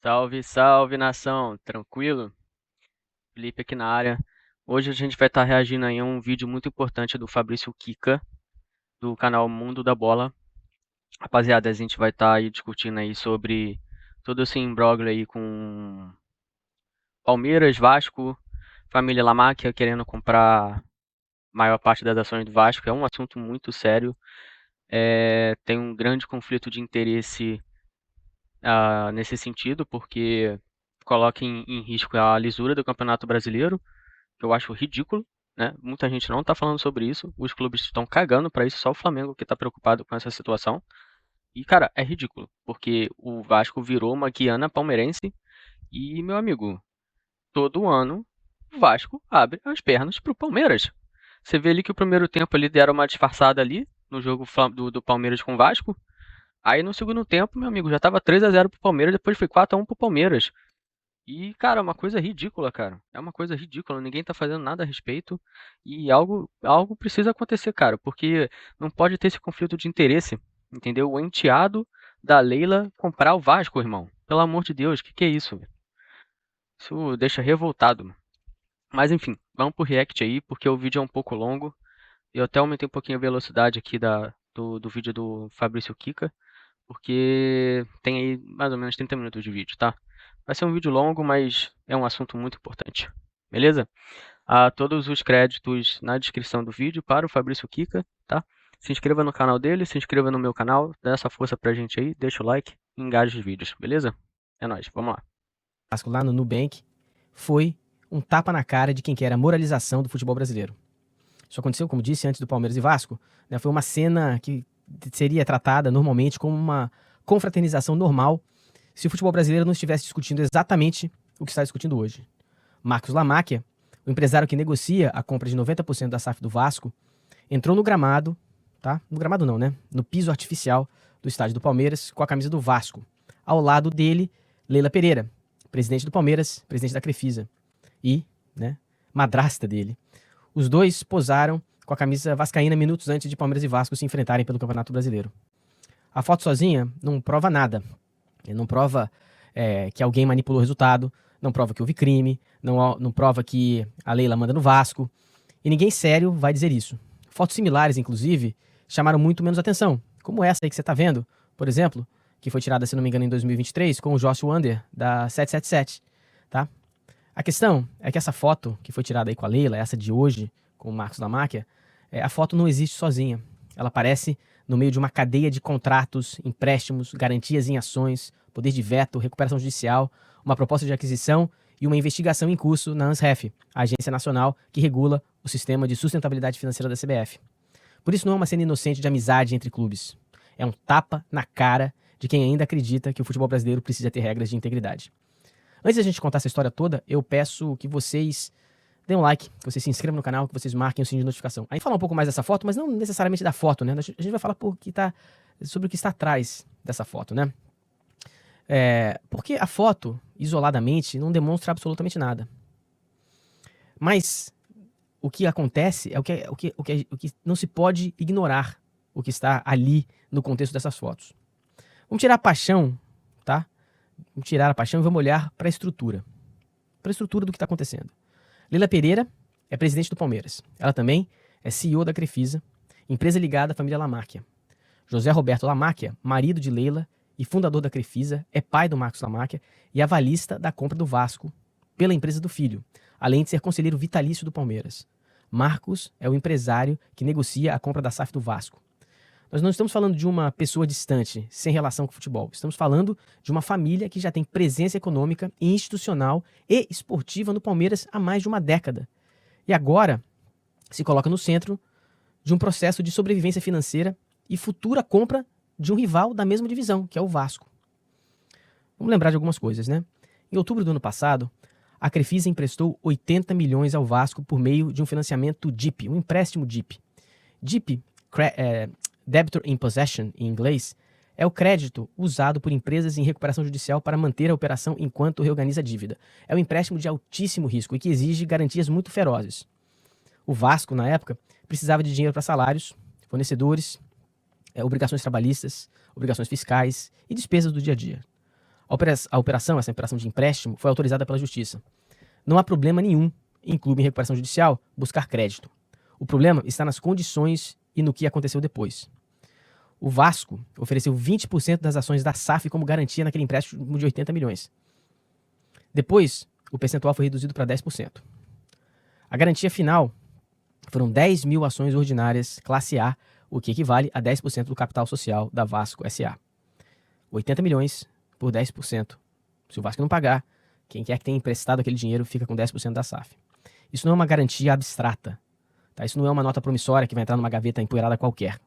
Salve, salve nação, tranquilo? Felipe aqui na área. Hoje a gente vai estar reagindo aí a um vídeo muito importante do Fabrício Kika, do canal Mundo da Bola. Rapaziada, a gente vai estar aí discutindo aí sobre todo esse imbróglio aí com Palmeiras, Vasco, família Lamáquia querendo comprar a maior parte das ações do Vasco. É um assunto muito sério. Tem um grande conflito de interesse nesse sentido, porque coloca em risco a lisura do Campeonato Brasileiro, que eu acho ridículo, né? Muita gente não tá falando sobre isso, os clubes estão cagando pra isso, só o Flamengo que tá preocupado com essa situação. E, cara, é ridículo, porque o Vasco virou uma Guiana palmeirense e, meu amigo, todo ano o Vasco abre as pernas pro Palmeiras. Você vê ali que o primeiro tempo ali deram uma disfarçada ali no jogo do Palmeiras com o Vasco. Aí no segundo tempo, meu amigo, já tava 3-0 pro Palmeiras, depois foi 4-1 pro Palmeiras. E, cara, é uma coisa ridícula, cara. É uma coisa ridícula. Ninguém tá fazendo nada a respeito. E algo precisa acontecer, cara. Porque não pode ter esse conflito de interesse. Entendeu? O enteado da Leila comprar o Vasco, irmão. Pelo amor de Deus, que é isso? Isso deixa revoltado, mano. Mas enfim, vamos pro react aí, porque o vídeo é um pouco longo. Eu até aumentei um pouquinho a velocidade aqui do vídeo do Fabrício Kika. Porque tem aí mais ou menos 30 minutos de vídeo, tá? Vai ser um vídeo longo, mas é um assunto muito importante. Beleza? Há todos os créditos na descrição do vídeo para o Fabrício Kika, tá? Se inscreva no canal dele, se inscreva no meu canal, dá essa força pra gente aí, deixa o like e engaja os vídeos, beleza? É nóis, vamos lá. Vasco lá no Nubank foi um tapa na cara de quem quer a moralização do futebol brasileiro. Isso aconteceu, como disse, antes do Palmeiras e Vasco, né? Foi uma cena que seria tratada normalmente como uma confraternização normal se o futebol brasileiro não estivesse discutindo exatamente o que está discutindo hoje. Marcos Lamáquia, o empresário que negocia a compra de 90% da SAF do Vasco, entrou no gramado, tá? No gramado não, né? No piso artificial do estádio do Palmeiras com a camisa do Vasco. Ao lado dele, Leila Pereira, presidente do Palmeiras, presidente da Crefisa e, né, madrasta dele. Os dois posaram com a camisa vascaína minutos antes de Palmeiras e Vasco se enfrentarem pelo Campeonato Brasileiro. A foto sozinha não prova nada. Não prova que alguém manipulou o resultado, não prova que houve crime, não prova que a Leila manda no Vasco. E ninguém sério vai dizer isso. Fotos similares, inclusive, chamaram muito menos atenção, como essa aí que você está vendo, por exemplo, que foi tirada, se não me engano, em 2023, com o Josh Wander, da 777, tá? A questão é que essa foto que foi tirada aí com a Leila, essa de hoje, com o Marcos Lamáquia, a foto não existe sozinha. Ela aparece no meio de uma cadeia de contratos, empréstimos, garantias em ações, poder de veto, recuperação judicial, uma proposta de aquisição e uma investigação em curso na ANSREF, a agência nacional que regula o sistema de sustentabilidade financeira da CBF. Por isso não é uma cena inocente de amizade entre clubes. É um tapa na cara de quem ainda acredita que o futebol brasileiro precisa ter regras de integridade. Antes da gente contar essa história toda, eu peço que vocês deem um like, que vocês se inscrevam no canal, que vocês marquem o sininho de notificação. Aí falar um pouco mais dessa foto, mas não necessariamente da foto, né? A gente vai falar sobre o que está atrás dessa foto, né? Porque a foto, isoladamente, não demonstra absolutamente nada. Mas o que acontece é o que não se pode ignorar o que está ali no contexto dessas fotos. Vamos tirar a paixão, tá? Vamos tirar a paixão e vamos olhar para a estrutura. Para a estrutura do que está acontecendo. Leila Pereira é presidente do Palmeiras. Ela também é CEO da Crefisa, empresa ligada à família Lamáquia. José Roberto Lamáquia, marido de Leila e fundador da Crefisa, é pai do Marcos Lamáquia e avalista da compra do Vasco pela empresa do filho, além de ser conselheiro vitalício do Palmeiras. Marcos é o empresário que negocia a compra da SAF do Vasco. Nós não estamos falando de uma pessoa distante, sem relação com o futebol. Estamos falando de uma família que já tem presença econômica, institucional e esportiva no Palmeiras há mais de uma década. E agora se coloca no centro de um processo de sobrevivência financeira e futura compra de um rival da mesma divisão, que é o Vasco. Vamos lembrar de algumas coisas, né? Em outubro do ano passado, a Crefisa emprestou 80 milhões ao Vasco por meio de um financiamento DIP, um empréstimo DIP. DIP, Debtor in Possession, em inglês, é o crédito usado por empresas em recuperação judicial para manter a operação enquanto reorganiza a dívida. É um empréstimo de altíssimo risco e que exige garantias muito ferozes. O Vasco, na época, precisava de dinheiro para salários, fornecedores, obrigações trabalhistas, obrigações fiscais e despesas do dia a dia. Essa operação de empréstimo, foi autorizada pela Justiça. Não há problema nenhum em clube em recuperação judicial buscar crédito. O problema está nas condições e no que aconteceu depois. O Vasco ofereceu 20% das ações da SAF como garantia naquele empréstimo de 80 milhões. Depois, o percentual foi reduzido para 10%. A garantia final foram 10 mil ações ordinárias classe A, o que equivale a 10% do capital social da Vasco S.A. 80 milhões por 10%. Se o Vasco não pagar, quem quer que tenha emprestado aquele dinheiro fica com 10% da SAF. Isso não é uma garantia abstrata. Tá? Isso não é uma nota promissória que vai entrar numa gaveta empoeirada qualquer.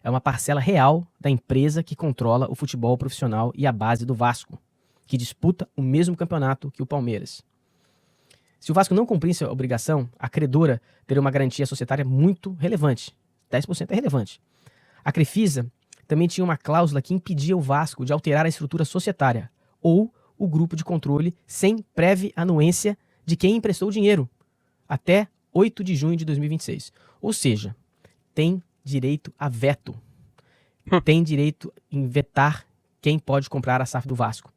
É uma parcela real da empresa que controla o futebol profissional e a base do Vasco, que disputa o mesmo campeonato que o Palmeiras. Se o Vasco não cumprisse a obrigação, a credora teria uma garantia societária muito relevante. 10% é relevante. A Crefisa também tinha uma cláusula que impedia o Vasco de alterar a estrutura societária ou o grupo de controle sem prévia anuência de quem emprestou o dinheiro, até 8 de junho de 2026. Ou seja, tem direito a veto. Tem direito em vetar quem pode comprar a SAF do Vasco.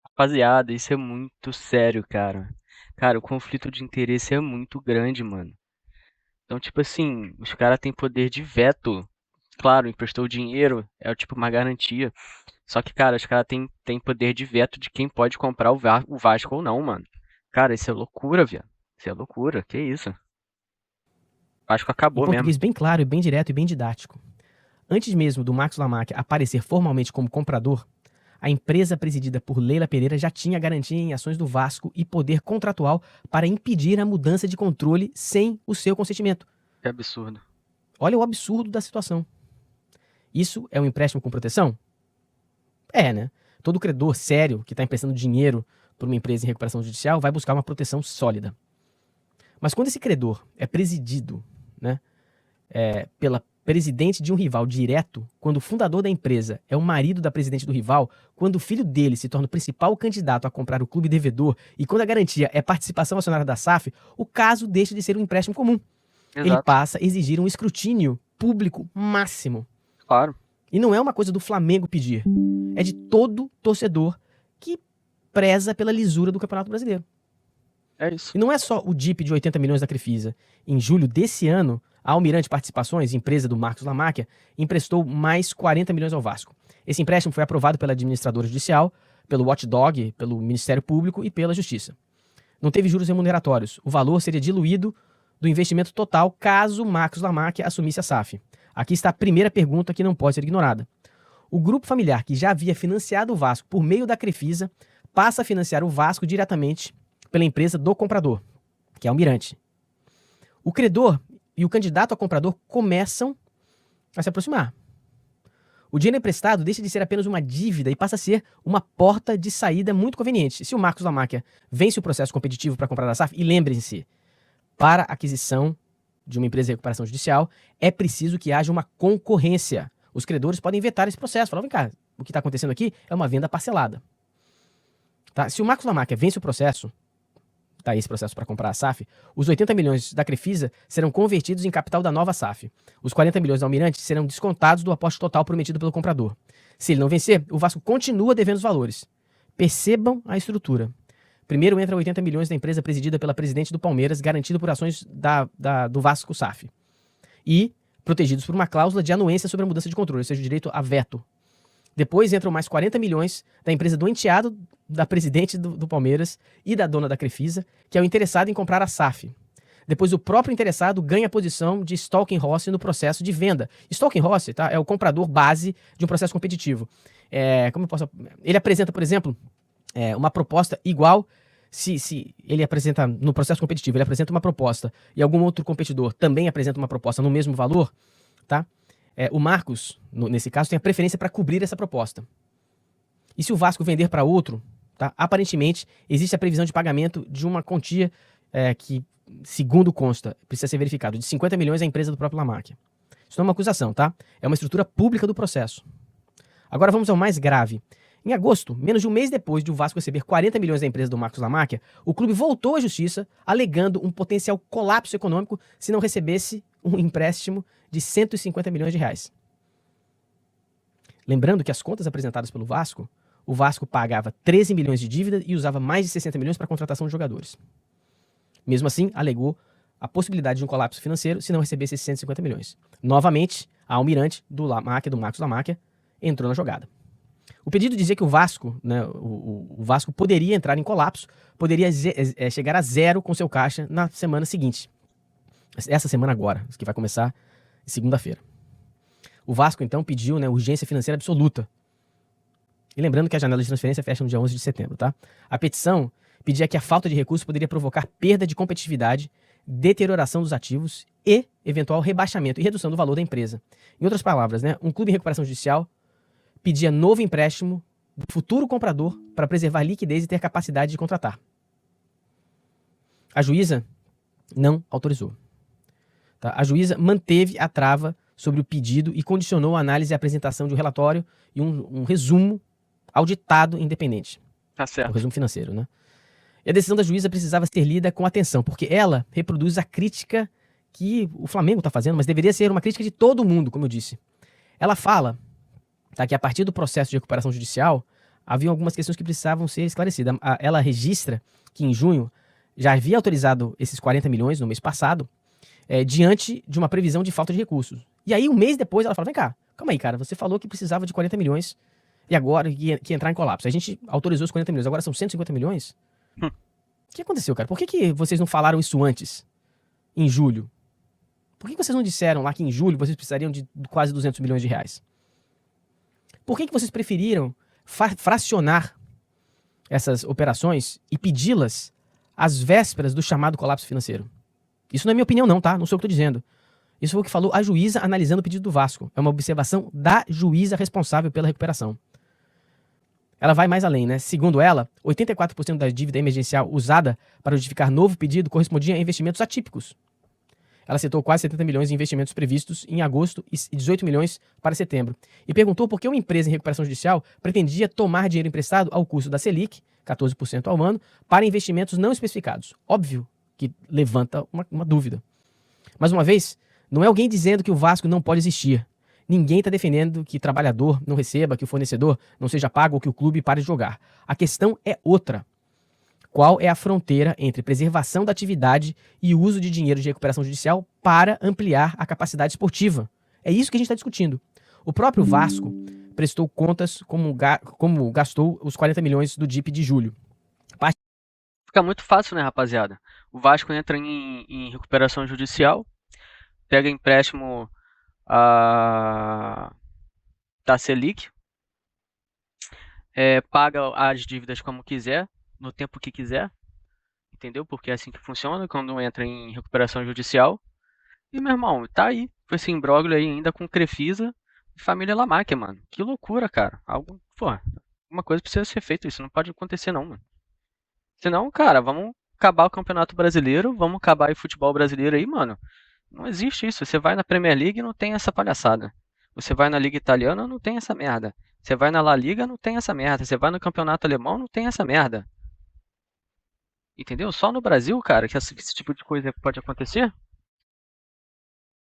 Rapaziada, isso é muito sério, cara. Cara, o conflito de interesse é muito grande, mano. Então, tipo assim, os caras têm poder de veto. Claro, emprestou dinheiro, é tipo uma garantia. Só que, cara, os caras têm poder de veto de quem pode comprar o Vasco ou não, mano. Cara, isso é loucura, viado. Isso é loucura, que isso? O Vasco Em acabou mesmo. português bem claro e bem direto e bem didático. Antes mesmo do Marcos Lamáquia aparecer formalmente como comprador, a empresa presidida por Leila Pereira já tinha garantia em ações do Vasco e poder contratual para impedir a mudança de controle sem o seu consentimento. Que absurdo. Olha o absurdo da situação. Isso é um empréstimo com proteção? É, né? Todo credor sério que está emprestando dinheiro para uma empresa em recuperação judicial vai buscar uma proteção sólida. Mas quando esse credor é presidido, né, pela presidente de um rival direto, quando o fundador da empresa é o marido da presidente do rival, quando o filho dele se torna o principal candidato a comprar o clube devedor e quando a garantia é participação acionária da SAF, o caso deixa de ser um empréstimo comum. Ele Exato. passa a exigir um escrutínio público máximo. Claro. E não é uma coisa do Flamengo pedir. É de todo torcedor que preza pela lisura do Campeonato Brasileiro. É isso. E não é só o DIP de 80 milhões da Crefisa. Em julho desse ano, a Almirante Participações, empresa do Marcos Lamáquia, emprestou mais 40 milhões ao Vasco. Esse empréstimo foi aprovado pela administradora judicial, pelo Watchdog, pelo Ministério Público e pela Justiça. Não teve juros remuneratórios. O valor seria diluído do investimento total caso Marcos Lamáquia assumisse a SAF. Aqui está a primeira pergunta que não pode ser ignorada. O grupo familiar que já havia financiado o Vasco por meio da Crefisa passa a financiar o Vasco diretamente pela empresa do comprador, que é a Almirante. O credor e o candidato a comprador começam a se aproximar. O dinheiro emprestado deixa de ser apenas uma dívida e passa a ser uma porta de saída muito conveniente. Se o Marcos Lamáquia vence o processo competitivo para comprar a SAF, e lembrem-se, para a aquisição de uma empresa de recuperação judicial, é preciso que haja uma concorrência. Os credores podem vetar esse processo. Falar, vem cá, o que está acontecendo aqui é uma venda parcelada. Tá? Se o Marcos Lamáquia vence o processo, tá, esse processo para comprar a SAF, os 80 milhões da Crefisa serão convertidos em capital da nova SAF. Os 40 milhões da Almirante serão descontados do aporte total prometido pelo comprador. Se ele não vencer, o Vasco continua devendo os valores. Percebam a estrutura. Primeiro entra 80 milhões da empresa presidida pela presidente do Palmeiras, garantido por ações do Vasco SAF. E protegidos por uma cláusula de anuência sobre a mudança de controle, ou seja, o direito a veto. Depois entram mais 40 milhões da empresa do enteado da presidente do Palmeiras e da dona da Crefisa, que é o interessado em comprar a SAF. Depois o próprio interessado ganha a posição de Stalking Horse no processo de venda. Stalking Horse, tá, é o comprador base de um processo competitivo. Ele apresenta, por exemplo, uma proposta igual. Se ele apresenta no processo competitivo, ele apresenta uma proposta e algum outro competidor também apresenta uma proposta no mesmo valor, tá? O Marcos, nesse caso, tem a preferência para cobrir essa proposta. E se o Vasco vender para outro, tá? Aparentemente, existe a previsão de pagamento de uma quantia que, segundo consta, precisa ser verificado, de 50 milhões à empresa do próprio Lamáquia. Isso não é uma acusação, tá? É uma estrutura pública do processo. Agora vamos ao mais grave. Em agosto, menos de um mês depois de o Vasco receber 40 milhões da empresa do Marcos Lamáquia, o clube voltou à justiça alegando um potencial colapso econômico se não recebesse um empréstimo de 150 milhões de reais. Lembrando que as contas apresentadas pelo Vasco o Vasco pagava 13 milhões de dívida e usava mais de 60 milhões para a contratação de jogadores. Mesmo assim, alegou a possibilidade de um colapso financeiro se não recebesse esses 150 milhões. Novamente, a Almirante do Marcos Lamáquia, entrou na jogada. O pedido dizia que o Vasco, né, o Vasco poderia entrar em colapso, poderia chegar a zero com seu caixa na semana seguinte. Essa semana agora, que vai começar segunda-feira. O Vasco, então, pediu, né, urgência financeira absoluta. E lembrando que a janela de transferência fecha no dia 11 de setembro, tá? A petição pedia que a falta de recursos poderia provocar perda de competitividade, deterioração dos ativos e eventual rebaixamento e redução do valor da empresa. Em outras palavras, né, um clube em recuperação judicial pedia novo empréstimo do futuro comprador para preservar liquidez e ter capacidade de contratar. A juíza não autorizou. Tá? A juíza manteve a trava sobre o pedido e condicionou a análise e a apresentação de um relatório e um resumo auditado independente. Tá certo. Um resumo financeiro, né? E a decisão da juíza precisava ser lida com atenção, porque ela reproduz a crítica que o Flamengo está fazendo, mas deveria ser uma crítica de todo mundo, como eu disse. Ela fala, tá, que a partir do processo de recuperação judicial, havia algumas questões que precisavam ser esclarecidas. Ela registra que em junho já havia autorizado esses 40 milhões no mês passado, diante de uma previsão de falta de recursos. E aí, um mês depois, ela fala, vem cá, calma aí, cara, você falou que precisava de 40 milhões e agora que ia entrar em colapso. A gente autorizou os 40 milhões, agora são 150 milhões? O que aconteceu, cara? Por que vocês não falaram isso antes, em julho? Por que vocês não disseram lá que em julho vocês precisariam de quase 200 milhões de reais? Por que vocês preferiram fracionar essas operações e pedi-las às vésperas do chamado colapso financeiro? Isso não é minha opinião não, tá? Não sou o que estou dizendo. Isso foi o que falou a juíza analisando o pedido do Vasco. É uma observação da juíza responsável pela recuperação. Ela vai mais além, né? Segundo ela, 84% da dívida emergencial usada para justificar novo pedido correspondia a investimentos atípicos. Ela citou quase 70 milhões em investimentos previstos em agosto e 18 milhões para setembro. E perguntou por que uma empresa em recuperação judicial pretendia tomar dinheiro emprestado ao custo da Selic, 14% ao ano, para investimentos não especificados. Óbvio que levanta uma dúvida. Mais uma vez, não é alguém dizendo que o Vasco não pode existir. Ninguém está defendendo que trabalhador não receba, que o fornecedor não seja pago ou que o clube pare de jogar. A questão é outra. Qual é a fronteira entre preservação da atividade e uso de dinheiro de recuperação judicial para ampliar a capacidade esportiva? É isso que a gente está discutindo. O próprio Vasco prestou contas como gastou os 40 milhões do DIP de julho. Fica muito fácil, né, rapaziada? O Vasco entra em recuperação judicial, pega empréstimo da Selic, paga as dívidas como quiser, no tempo que quiser, entendeu? Porque é assim que funciona quando entra em recuperação judicial. E, meu irmão, tá aí, com esse imbróglio aí ainda com Crefisa e família Lamáquia, mano. Que loucura, cara. Alguma coisa precisa ser feita, isso não pode acontecer não, mano. Senão, cara, vamos acabar o Campeonato Brasileiro, vamos acabar o futebol brasileiro aí, mano. Não existe isso. Você vai na Premier League e não tem essa palhaçada. Você vai na Liga Italiana, não tem essa merda. Você vai na La Liga, não tem essa merda. Você vai no Campeonato Alemão, não tem essa merda. Entendeu? Só no Brasil, cara, que esse tipo de coisa pode acontecer.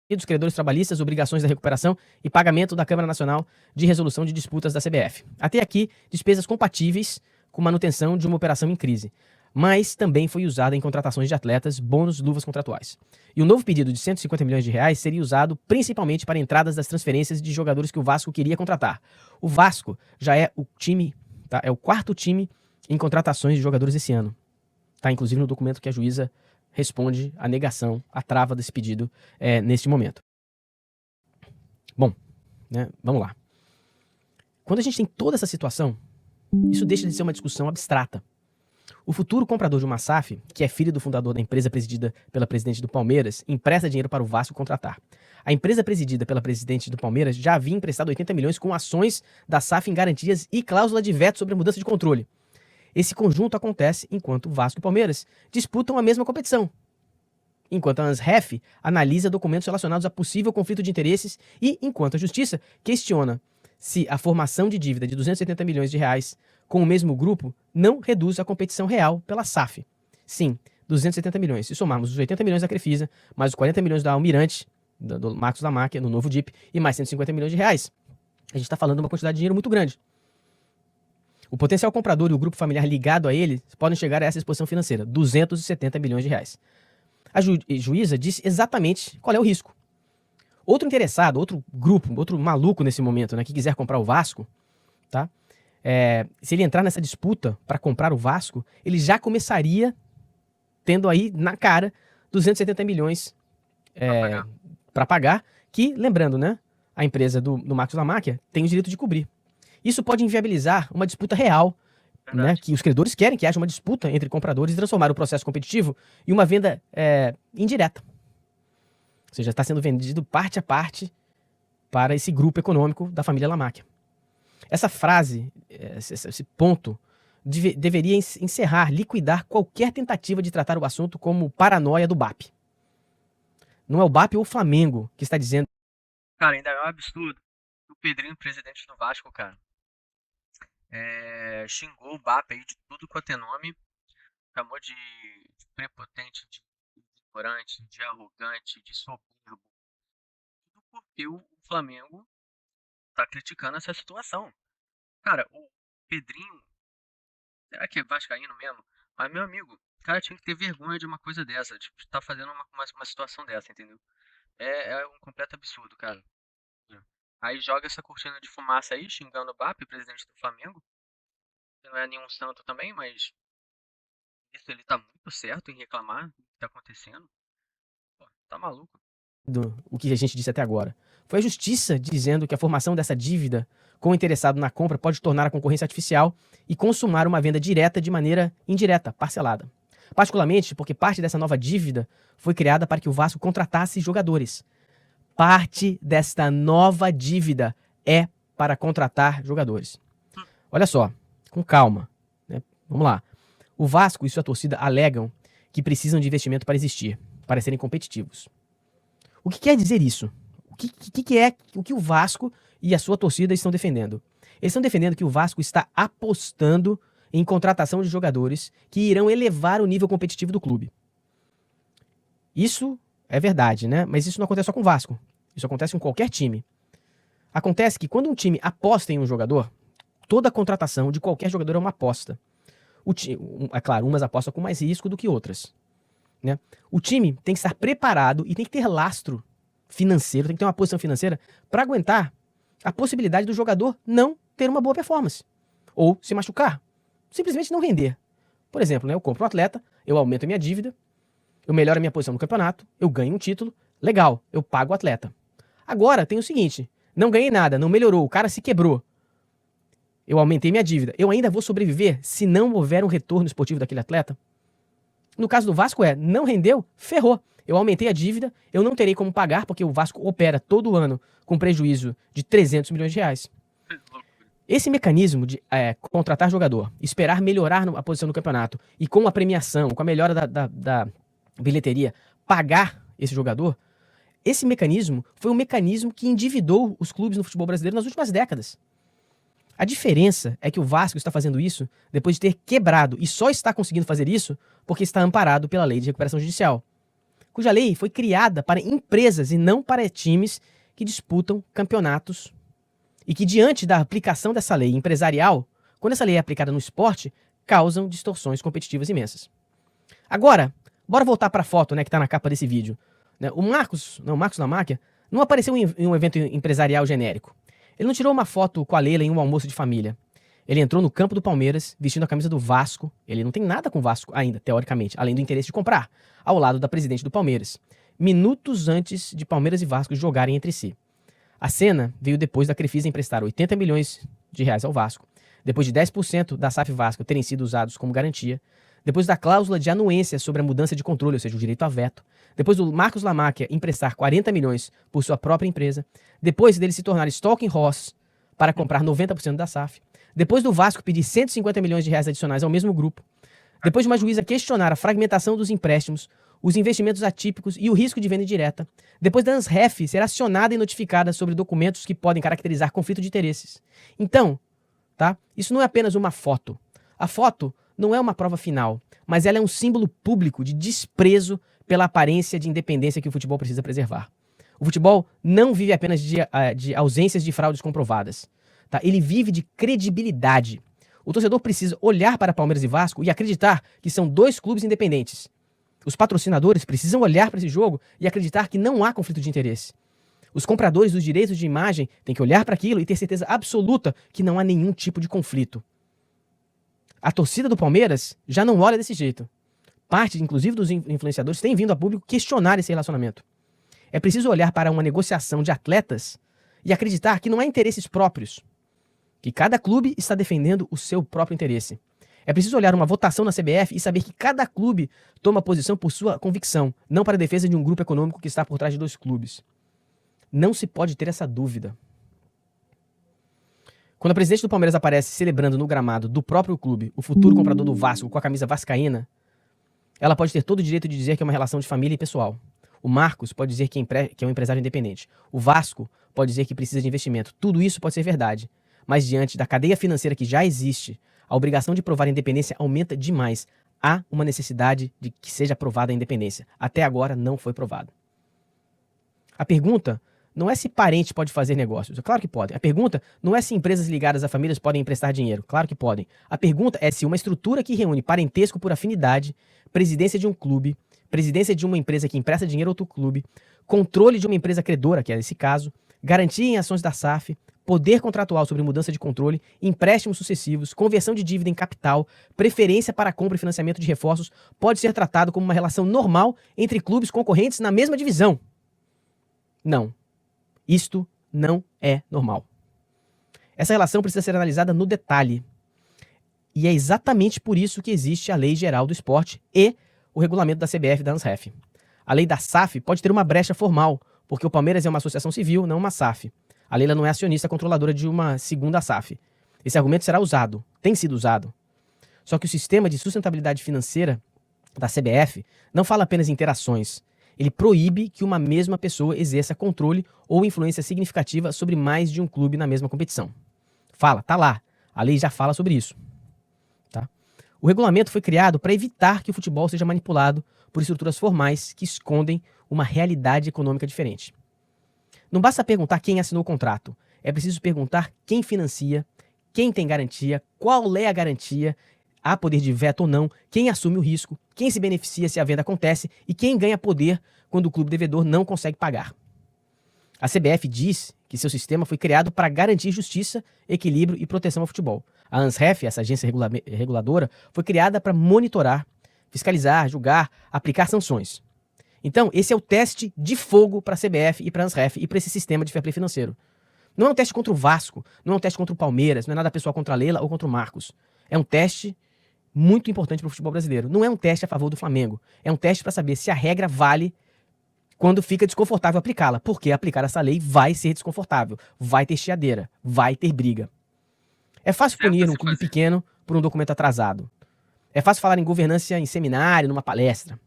E dos credores trabalhistas, obrigações da recuperação e pagamento da Câmara Nacional de Resolução de Disputas da CBF. Até aqui, despesas compatíveis com manutenção de uma operação em crise, mas também foi usada em contratações de atletas, bônus, luvas contratuais. E o novo pedido de 150 milhões de reais seria usado principalmente para entradas das transferências de jogadores que o Vasco queria contratar. O Vasco já é o time, tá? É o quarto time em contratações de jogadores esse ano. Tá, inclusive no documento que a juíza responde a negação, a trava desse pedido neste momento. Bom, né, vamos lá. Quando a gente tem toda essa situação, isso deixa de ser uma discussão abstrata. O futuro comprador de uma SAF, que é filho do fundador da empresa presidida pela presidente do Palmeiras, empresta dinheiro para o Vasco contratar. A empresa presidida pela presidente do Palmeiras já havia emprestado 80 milhões com ações da SAF em garantias e cláusula de veto sobre a mudança de controle. Esse conjunto acontece enquanto o Vasco e o Palmeiras disputam a mesma competição. Enquanto a ANSREF analisa documentos relacionados a possível conflito de interesses e enquanto a Justiça questiona se a formação de dívida de 270 milhões de reais com o mesmo grupo não reduz a competição real pela SAF. Sim, 270 milhões. Se somarmos os 80 milhões da Crefisa, mais os 40 milhões da Almirante, do Marcos Lamáquia, no novo DIP, e mais 150 milhões de reais, a gente está falando de uma quantidade de dinheiro muito grande. O potencial comprador e o grupo familiar ligado a ele podem chegar a essa exposição financeira, 270 bilhões de reais. A juíza disse exatamente qual é o risco. Outro interessado, outro grupo, outro maluco nesse momento, né, que quiser comprar o Vasco, tá? Se ele entrar nessa disputa para comprar o Vasco, ele já começaria tendo aí na cara 270 milhões para pagar, que, lembrando, né, a empresa do Marcos Lamáquia tem o direito de cobrir. Isso pode inviabilizar uma disputa real, né, que os credores querem que haja uma disputa entre compradores e transformar o processo competitivo em uma venda indireta. Ou seja, está sendo vendido parte a parte para esse grupo econômico da família Lamáquia. Essa frase, esse ponto, deveria encerrar, liquidar qualquer tentativa de tratar o assunto como paranoia do BAP. Não é o BAP ou o Flamengo que está dizendo... Cara, ainda é um absurdo. O Pedrinho, presidente do Vasco, cara, xingou o BAP aí de tudo quanto é nome, chamou de prepotente, de ignorante, de arrogante, de soberbo. Tudo porque o Flamengo tá criticando essa situação. Cara, o Pedrinho, será que é vascaíno mesmo? Mas, meu amigo, o cara tinha que ter vergonha de uma coisa dessa, de estar fazendo uma situação dessa, entendeu? É um completo absurdo, cara. Aí joga essa cortina de fumaça aí, xingando o BAP, presidente do Flamengo. Que não é nenhum santo também, mas isso ele tá muito certo em reclamar do que tá acontecendo. Pô, tá maluco. O que a gente disse até agora. Foi a justiça dizendo que a formação dessa dívida com o interessado na compra pode tornar a concorrência artificial e consumar uma venda direta de maneira indireta, parcelada. Particularmente porque parte dessa nova dívida foi criada para que o Vasco contratasse jogadores. Parte desta nova dívida é para contratar jogadores. Olha só, com calma, né? Vamos lá. O Vasco e sua torcida alegam que precisam de investimento para existir, para serem competitivos. O que quer dizer isso? O que o Vasco e a sua torcida estão defendendo? Eles estão defendendo que o Vasco está apostando em contratação de jogadores que irão elevar o nível competitivo do clube. Isso é verdade, né? Mas isso não acontece só com o Vasco. Isso acontece com qualquer time. Acontece que quando um time aposta em um jogador, toda a contratação de qualquer jogador é uma aposta. É claro, umas apostam com mais risco do que outras, né? O time tem que estar preparado e tem que ter lastro financeiro, tem que ter uma posição financeira para aguentar a possibilidade do jogador não ter uma boa performance ou se machucar, simplesmente não render. Por exemplo, né, eu compro um atleta, eu aumento a minha dívida, eu melhoro a minha posição no campeonato, eu ganho um título, legal, eu pago o atleta. Agora tem o seguinte, não ganhei nada, não melhorou, o cara se quebrou. Eu aumentei minha dívida, eu ainda vou sobreviver se não houver um retorno esportivo daquele atleta? No caso do Vasco não rendeu, ferrou. Eu aumentei a dívida, eu não terei como pagar, porque o Vasco opera todo ano com prejuízo de 300 milhões de reais. Esse mecanismo de contratar jogador, esperar melhorar a posição no campeonato e com a premiação, com a melhora da bilheteria, pagar esse jogador, esse mecanismo foi um mecanismo que endividou os clubes no futebol brasileiro nas últimas décadas. A diferença é que o Vasco está fazendo isso depois de ter quebrado e só está conseguindo fazer isso porque está amparado pela Lei de Recuperação Judicial, cuja lei foi criada para empresas e não para times que disputam campeonatos e que, diante da aplicação dessa lei empresarial, quando essa lei é aplicada no esporte, causam distorções competitivas imensas. Agora, bora voltar para a foto, né, que está na capa desse vídeo. O Marcos Lamáquia não apareceu em um evento empresarial genérico. Ele não tirou uma foto com a Leila em um almoço de família. Ele entrou no campo do Palmeiras, vestindo a camisa do Vasco. Ele não tem nada com o Vasco ainda, teoricamente, além do interesse de comprar, ao lado da presidente do Palmeiras, minutos antes de Palmeiras e Vasco jogarem entre si. A cena veio depois da Crefisa emprestar 80 milhões de reais ao Vasco, depois de 10% da SAF Vasco terem sido usados como garantia, depois da cláusula de anuência sobre a mudança de controle, ou seja, o direito a veto, depois do Marcos Lamáquia emprestar 40 milhões por sua própria empresa, depois dele se tornar stalking horse para comprar 90% da SAF, depois do Vasco pedir 150 milhões de reais adicionais ao mesmo grupo, depois de uma juíza questionar a fragmentação dos empréstimos, os investimentos atípicos e o risco de venda indireta, depois da ANSREF ser acionada e notificada sobre documentos que podem caracterizar conflito de interesses. Então, tá? Isso não é apenas uma foto. A foto não é uma prova final, mas ela é um símbolo público de desprezo pela aparência de independência que o futebol precisa preservar. O futebol não vive apenas de ausências de fraudes comprovadas. Tá? Ele vive de credibilidade. O torcedor precisa olhar para Palmeiras e Vasco e acreditar que são dois clubes independentes. Os patrocinadores precisam olhar para esse jogo e acreditar que não há conflito de interesse. Os compradores dos direitos de imagem têm que olhar para aquilo e ter certeza absoluta que não há nenhum tipo de conflito. A torcida do Palmeiras já não olha desse jeito. Parte, inclusive, dos influenciadores tem vindo a público questionar esse relacionamento. É preciso olhar para uma negociação de atletas e acreditar que não há interesses próprios, que cada clube está defendendo o seu próprio interesse. É preciso olhar uma votação na CBF e saber que cada clube toma posição por sua convicção, não para a defesa de um grupo econômico que está por trás de dois clubes. Não se pode ter essa dúvida. Quando a presidente do Palmeiras aparece celebrando no gramado do próprio clube o futuro comprador do Vasco com a camisa vascaína, ela pode ter todo o direito de dizer que é uma relação de família e pessoal. O Marcos pode dizer que é um empresário independente. O Vasco pode dizer que precisa de investimento. Tudo isso pode ser verdade. Mas diante da cadeia financeira que já existe, a obrigação de provar a independência aumenta demais. Há uma necessidade de que seja provada a independência. Até agora não foi provado. A pergunta não é se parente pode fazer negócios. Claro que podem. A pergunta não é se empresas ligadas a famílias podem emprestar dinheiro. Claro que podem. A pergunta é se uma estrutura que reúne parentesco por afinidade, presidência de um clube, presidência de uma empresa que empresta dinheiro a outro clube, controle de uma empresa credora, que é esse caso, garantia em ações da SAF, poder contratual sobre mudança de controle, empréstimos sucessivos, conversão de dívida em capital, preferência para compra e financiamento de reforços, pode ser tratado como uma relação normal entre clubes concorrentes na mesma divisão. Não. Isto não é normal. Essa relação precisa ser analisada no detalhe. E é exatamente por isso que existe a Lei Geral do Esporte e o regulamento da CBF e da ANSREF. A lei da SAF pode ter uma brecha formal, porque o Palmeiras é uma associação civil, não uma SAF. A Leila não é acionista controladora de uma segunda SAF. Esse argumento será usado, tem sido usado. Só que o sistema de sustentabilidade financeira da CBF não fala apenas em interações. Ele proíbe que uma mesma pessoa exerça controle ou influência significativa sobre mais de um clube na mesma competição. Fala, tá lá. A lei já fala sobre isso. Tá? O regulamento foi criado para evitar que o futebol seja manipulado por estruturas formais que escondem uma realidade econômica diferente. Não basta perguntar quem assinou o contrato. É preciso perguntar quem financia, quem tem garantia, qual é a garantia, há poder de veto ou não, quem assume o risco, quem se beneficia se a venda acontece e quem ganha poder quando o clube devedor não consegue pagar. A CBF diz que seu sistema foi criado para garantir justiça, equilíbrio e proteção ao futebol. A ANSREF, essa agência reguladora, foi criada para monitorar, fiscalizar, julgar, aplicar sanções. Então, esse é o teste de fogo para a CBF e para a ANSREF e para esse sistema de fair play financeiro. Não é um teste contra o Vasco, não é um teste contra o Palmeiras, não é nada pessoal contra a Leila ou contra o Marcos. É um teste muito importante para o futebol brasileiro. Não é um teste a favor do Flamengo. É um teste para saber se a regra vale quando fica desconfortável aplicá-la. Porque aplicar essa lei vai ser desconfortável, vai ter chiadeira, vai ter briga. É fácil punir um clube pequeno por um documento atrasado. É fácil falar em governança em seminário, numa palestra.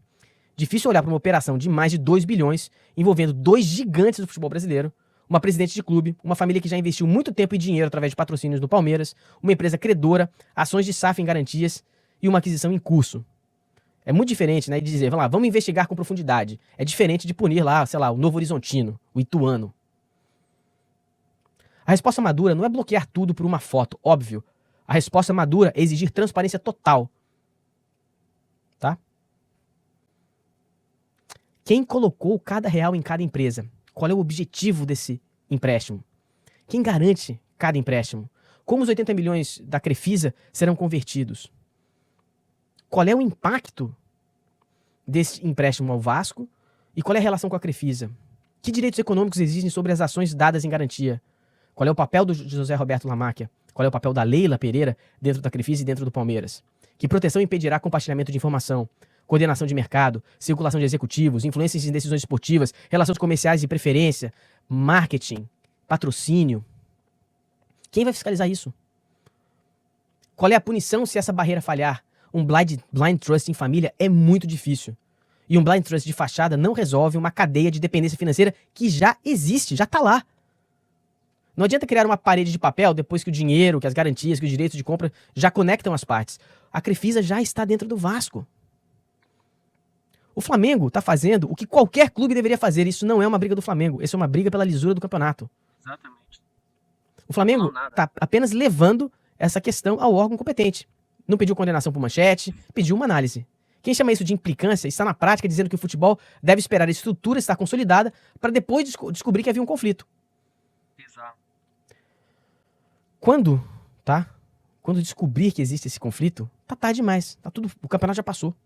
Difícil olhar para uma operação de mais de 2 bilhões envolvendo dois gigantes do futebol brasileiro, uma presidente de clube, uma família que já investiu muito tempo e dinheiro através de patrocínios no Palmeiras, uma empresa credora, ações de SAF em garantias e uma aquisição em curso. É muito diferente, né, de dizer, vamos lá, vamos investigar com profundidade. É diferente de punir lá, sei lá, o Novo Horizontino, o Ituano. A resposta madura não é bloquear tudo por uma foto, óbvio. A resposta madura é exigir transparência total. Tá? Quem colocou cada real em cada empresa? Qual é o objetivo desse empréstimo? Quem garante cada empréstimo? Como os 80 milhões da Crefisa serão convertidos? Qual é o impacto desse empréstimo ao Vasco? E qual é a relação com a Crefisa? Que direitos econômicos existem sobre as ações dadas em garantia? Qual é o papel do José Roberto Lamáquia? Qual é o papel da Leila Pereira dentro da Crefisa e dentro do Palmeiras? Que proteção impedirá compartilhamento de informação? Coordenação de mercado, circulação de executivos, influências em decisões esportivas, relações comerciais de preferência, marketing, patrocínio. Quem vai fiscalizar isso? Qual é a punição se essa barreira falhar? Um blind trust em família é muito difícil. E um blind trust de fachada não resolve uma cadeia de dependência financeira que já existe, já está lá. Não adianta criar uma parede de papel depois que o dinheiro, que as garantias, que os direitos de compra já conectam as partes. A Crefisa já está dentro do Vasco. O Flamengo está fazendo o que qualquer clube deveria fazer. Isso não é uma briga do Flamengo. Isso é uma briga pela lisura do campeonato. Exatamente. O Flamengo está apenas levando essa questão ao órgão competente. Não pediu condenação por manchete, pediu uma análise. Quem chama isso de implicância está na prática dizendo que o futebol deve esperar a estrutura estar consolidada para depois descobrir que havia um conflito. Exato. Quando descobrir que existe esse conflito, tá tarde demais. O campeonato já passou.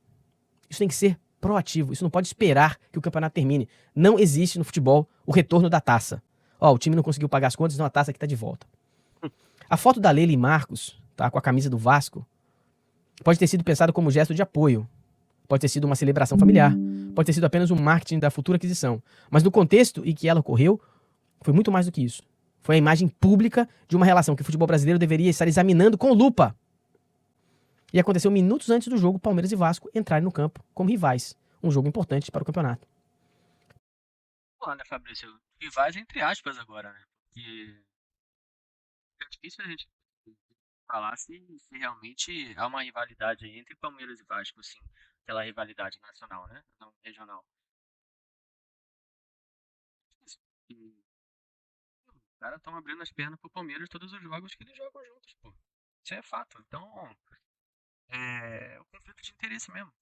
Isso tem que ser proativo. Isso não pode esperar que o campeonato termine. Não existe no futebol o retorno da taça. Ó, o time não conseguiu pagar as contas, então a taça aqui tá de volta. A foto da Leila e Marcos, tá, com a camisa do Vasco, pode ter sido pensada como gesto de apoio. Pode ter sido uma celebração familiar. Pode ter sido apenas um marketing da futura aquisição. Mas no contexto em que ela ocorreu, foi muito mais do que isso. Foi a imagem pública de uma relação que o futebol brasileiro deveria estar examinando com lupa. E aconteceu minutos antes do jogo Palmeiras e Vasco entrarem no campo como rivais. Um jogo importante para o campeonato. Pô, né, Fabrício? Rivais entre aspas agora, né? Porque é difícil a gente falar se realmente há uma rivalidade aí entre Palmeiras e Vasco, assim. Aquela rivalidade nacional, né? Não regional. E os caras estão abrindo as pernas pro Palmeiras todos os jogos que eles jogam juntos, pô. Isso é fato. Então, é o conflito de interesse mesmo.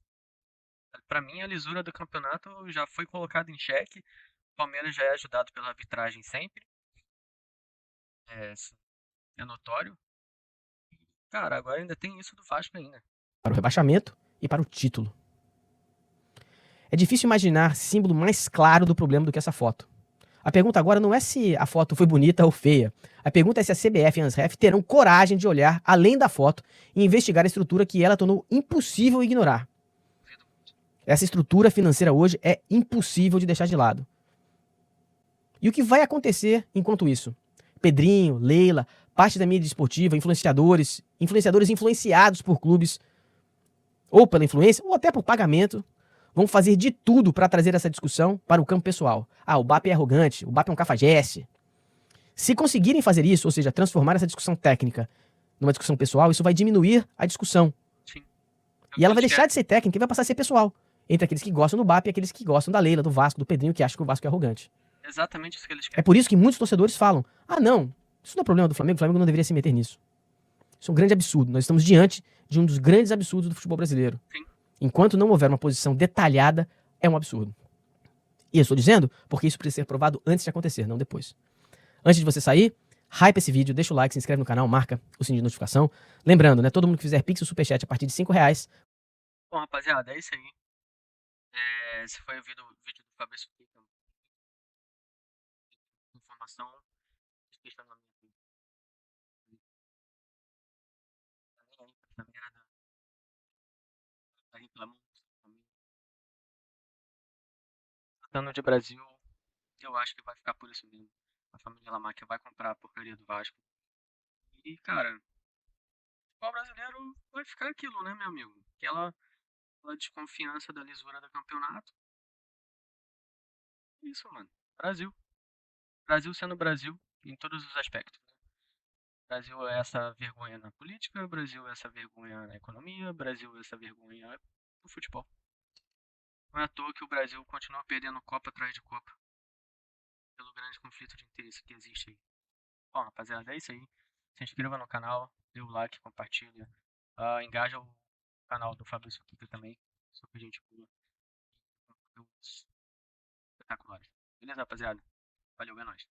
Pra mim, a lisura do campeonato já foi colocada em xeque. O Palmeiras já é ajudado pela arbitragem sempre. É, é notório. Cara, agora ainda tem isso do Vasco ainda. Para o rebaixamento e para o título. É difícil imaginar símbolo mais claro do problema do que essa foto. A pergunta agora não é se a foto foi bonita ou feia. A pergunta é se a CBF e a ANSREF terão coragem de olhar além da foto e investigar a estrutura que ela tornou impossível ignorar. Essa estrutura financeira hoje é impossível de deixar de lado. E o que vai acontecer enquanto isso? Pedrinho, Leila, parte da mídia esportiva, influenciadores influenciados por clubes, ou pela influência, ou até por pagamento, vão fazer de tudo para trazer essa discussão para o campo pessoal. Ah, o BAP é arrogante, o BAP é um cafajeste. Se conseguirem fazer isso, ou seja, transformar essa discussão técnica numa discussão pessoal, isso vai diminuir a discussão. Sim. E ela vai deixar de ser técnica e vai passar a ser pessoal. Entre aqueles que gostam do BAP e aqueles que gostam da Leila, do Vasco, do Pedrinho, que acham que o Vasco é arrogante. Exatamente isso que eles É querem. por isso que muitos torcedores falam: ah, não, isso não é problema do Flamengo, o Flamengo não deveria se meter nisso. Isso é um grande absurdo. Nós estamos diante de um dos grandes absurdos do futebol brasileiro. Sim. Enquanto não houver uma posição detalhada, é um absurdo. E eu estou dizendo porque isso precisa ser provado antes de acontecer, não depois. Antes de você sair, hype esse vídeo, deixa o like, se inscreve no canal, marca o sininho de notificação. Lembrando, né, todo mundo que fizer Pix ou Superchat a partir de R$5. Bom, rapaziada, é isso aí. Esse foi o vídeo do Fabrício Kika. Informação especial na minha vida. Tá nem aí pra essa merda. Tá reclamando da sua família. Tratando de Brasil, eu acho que vai ficar por isso mesmo. A família Lamáquia vai comprar a porcaria do Vasco. E, cara, o futebol brasileiro vai ficar aquilo, né, meu amigo? Aquela desconfiança da lisura do campeonato. Isso, mano. Brasil. Brasil sendo Brasil em todos os aspectos. Brasil é essa vergonha na política, Brasil é essa vergonha na economia, Brasil é essa vergonha no futebol. Não é à toa que o Brasil continua perdendo Copa atrás de Copa. Pelo grande conflito de interesse que existe aí. Bom, rapaziada, é isso aí. Se inscreva no canal, dê o like, compartilha. Engaja o canal do Fabrício Kika também. Super gente boa. Conteúdos espetaculares. Beleza, rapaziada? Valeu, é nóis.